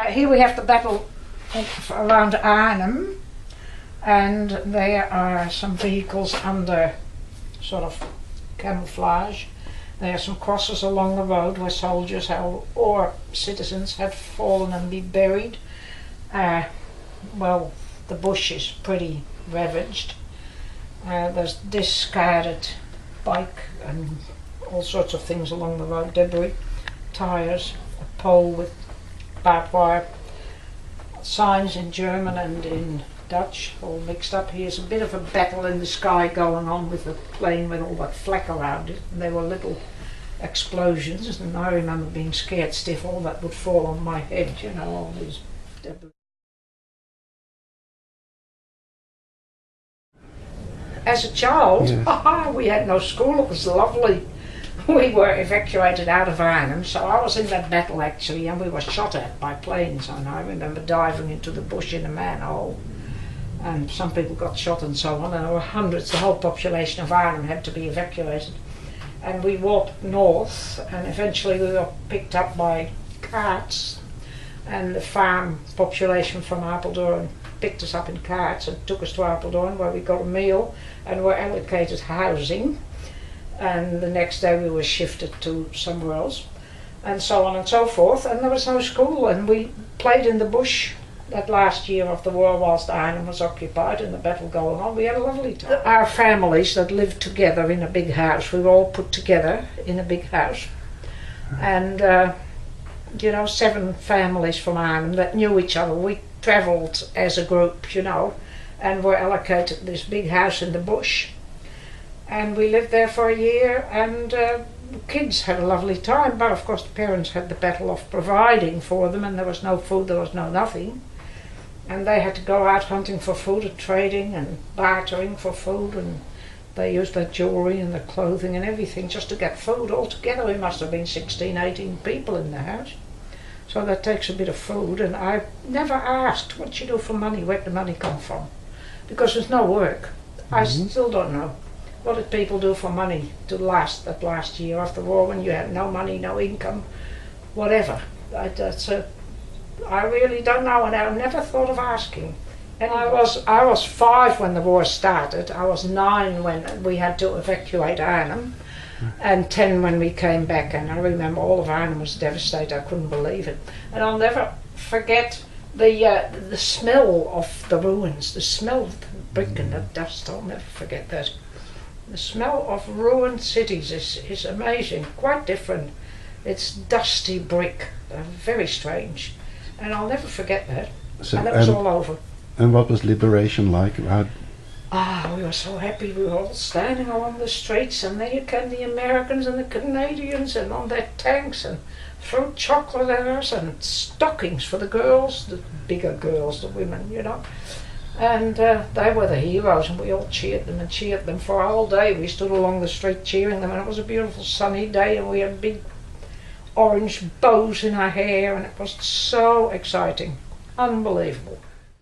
Here we have the battle around Arnhem, and there are some vehicles under sort of camouflage. There are some crosses along the road where soldiers or citizens had fallen and been buried. Well, the bush is pretty ravaged. There's discarded bike and all sorts of things along the road, debris, tyres, a pole with barbed wire, signs in German and in Dutch, all mixed up. Here's a bit of a battle in the sky going on with the plane with all that flak around it. And there were little explosions, and I remember being scared stiff all that would fall on my head, you know, all these debris. As a child, yes. We had no school, it was lovely. We were evacuated out of Arnhem, so I was in that battle actually, and we were shot at by planes, and I remember diving into the bush in a manhole, and some people got shot and so on, and there were hundreds. The whole population of Arnhem had to be evacuated, and we walked north, and eventually we were picked up by carts, and the farm population from Apeldoorn picked us up in carts and took us to Apeldoorn, where we got a meal and were allocated housing. And the next day we were shifted to somewhere else, and so on and so forth, and there was no school, and we played in the bush that last year of the war whilst Arnhem was occupied and the battle going on. We had a lovely time. Our families that lived together in a big house, we were all put together in a big house, and you know, 7 families from Arnhem that knew each other. We travelled as a group, you know, and were allocated this big house in the bush. And we lived there for a year, and kids had a lovely time, but of course the parents had the battle of providing for them, and there was no food, there was no nothing. And they had to go out hunting for food and trading and bartering for food, and they used their jewellery and their clothing and everything just to get food. Altogether we must have been 16, 18 people in the house. So that takes a bit of food, and I never asked what you do for money, where'd the money come from? Because there's no work. I still don't know. What did people do for money to last that last year of the war when you had no money, no income, whatever? I really don't know, and I never thought of asking. And I was 5 when the war started. I was 9 when we had to evacuate Arnhem, and 10 when we came back. And I remember all of Arnhem was devastated. I couldn't believe it. And I'll never forget the smell of the ruins, the smell of the brick and the dust. I'll never forget that. The smell of ruined cities is amazing, quite different. It's dusty brick, very strange, and I'll never forget that. So, and that was all over. And what was liberation like? We were so happy. We were all standing along the streets, and there came the Americans and the Canadians, and on their tanks, and threw chocolate at us, and stockings for the girls, the bigger girls, the women, you know. And they were the heroes, and we all cheered them for a whole day. We stood along the street cheering them, and it was a beautiful sunny day, and we had big orange bows in our hair, and it was so exciting, unbelievable.